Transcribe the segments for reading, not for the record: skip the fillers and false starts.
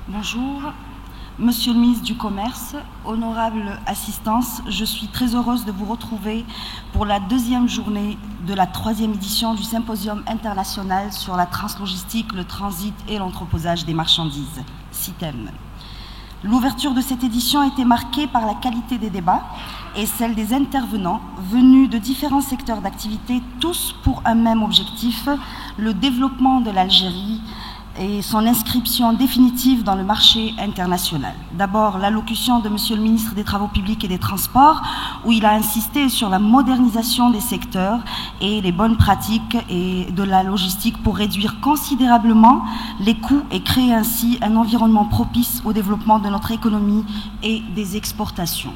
Bonjour, Monsieur le ministre du Commerce, honorable assistance, je suis très heureuse de vous retrouver pour la deuxième journée de la 3e édition du Symposium international sur la translogistique, le transit et l'entreposage des marchandises, SITEM. L'ouverture de cette édition a été marquée par la qualité des débats et celle des intervenants venus de différents secteurs d'activité, tous pour un même objectif, le développement de l'Algérie et son inscription définitive dans le marché international. D'abord, l'allocution de Monsieur le ministre des Travaux publics et des Transports, où il a insisté sur la modernisation des secteurs et les bonnes pratiques et de la logistique pour réduire considérablement les coûts et créer ainsi un environnement propice au développement de notre économie et des exportations.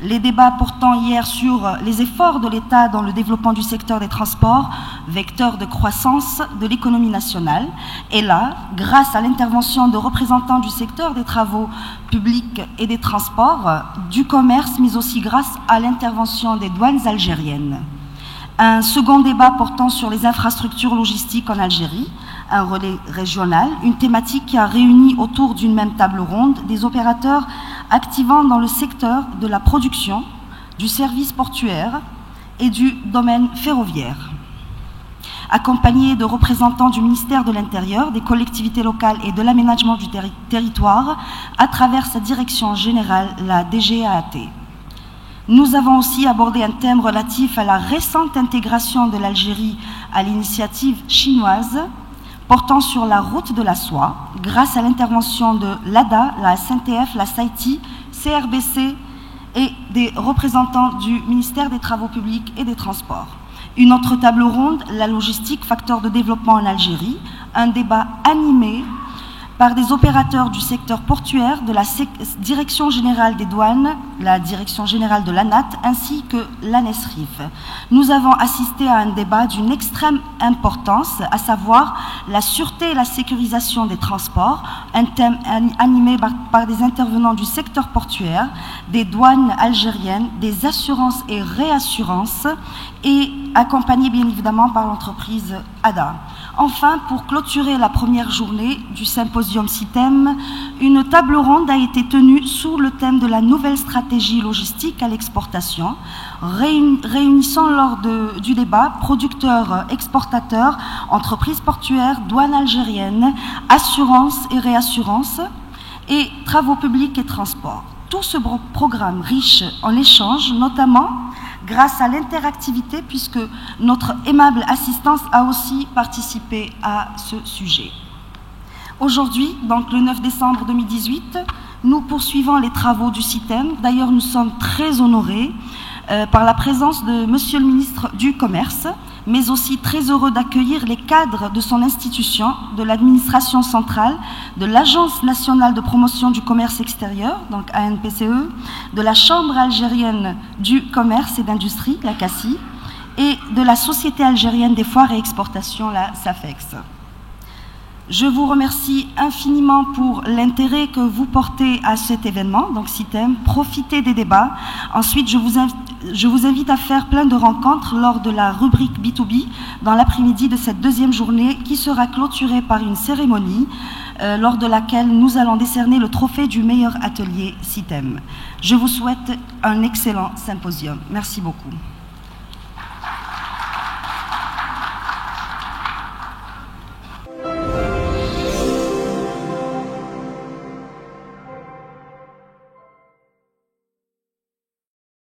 Les débats portant hier sur les efforts de l'État dans le développement du secteur des transports, vecteur de croissance de l'économie nationale, et là, grâce à l'intervention de représentants du secteur des travaux publics et des transports, du commerce, mais aussi grâce à l'intervention des douanes algériennes. Un second débat portant sur les infrastructures logistiques en Algérie, un relais régional, une thématique qui a réuni autour d'une même table ronde des opérateurs activant dans le secteur de la production, du service portuaire et du domaine ferroviaire. Accompagnés de représentants du ministère de l'Intérieur, des collectivités locales et de l'aménagement du territoire à travers sa direction générale, la DGAAT. Nous avons aussi abordé un thème relatif à la récente intégration de l'Algérie à l'initiative chinoise portant sur la route de la soie, grâce à l'intervention de l'ADA, la SNTF, la SAITI, CRBC et des représentants du ministère des Travaux publics et des Transports. Une autre table ronde, la logistique, facteur de développement en Algérie, un débat animé par des opérateurs du secteur portuaire, de la Direction générale des douanes, la Direction générale de l'ANAT, ainsi que l'ANESRIF. Nous avons assisté à un débat d'une extrême importance, à savoir la sûreté et la sécurisation des transports, un thème animé par des intervenants du secteur portuaire, des douanes algériennes, des assurances et réassurances, et accompagné bien évidemment par l'entreprise ADA. Enfin, pour clôturer la première journée du symposium SITEM, une table ronde a été tenue sous le thème de la nouvelle stratégie logistique à l'exportation, réunissant lors du débat producteurs, exportateurs, entreprises portuaires, douanes algériennes, assurances et réassurances et travaux publics et transports. Tout ce programme riche en échanges, notamment grâce à l'interactivité, puisque notre aimable assistance a aussi participé à ce sujet. Aujourd'hui, donc le 9 décembre 2018, nous poursuivons les travaux du SITEM. D'ailleurs, nous sommes très honorés par la présence de Monsieur le ministre du Commerce, mais aussi très heureux d'accueillir les cadres de son institution, de l'administration centrale, de l'Agence nationale de promotion du commerce extérieur, donc ANPCE, de la Chambre algérienne du commerce et d'industrie, la CACI, et de la Société algérienne des foires et exportations, la SAFEX. Je vous remercie infiniment pour l'intérêt que vous portez à cet événement, donc SITEM. Profitez des débats. Ensuite, je vous invite à faire plein de rencontres lors de la rubrique B2B dans l'après-midi de cette deuxième journée qui sera clôturée par une cérémonie lors de laquelle nous allons décerner le trophée du meilleur atelier SITEM. Je vous souhaite un excellent symposium. Merci beaucoup.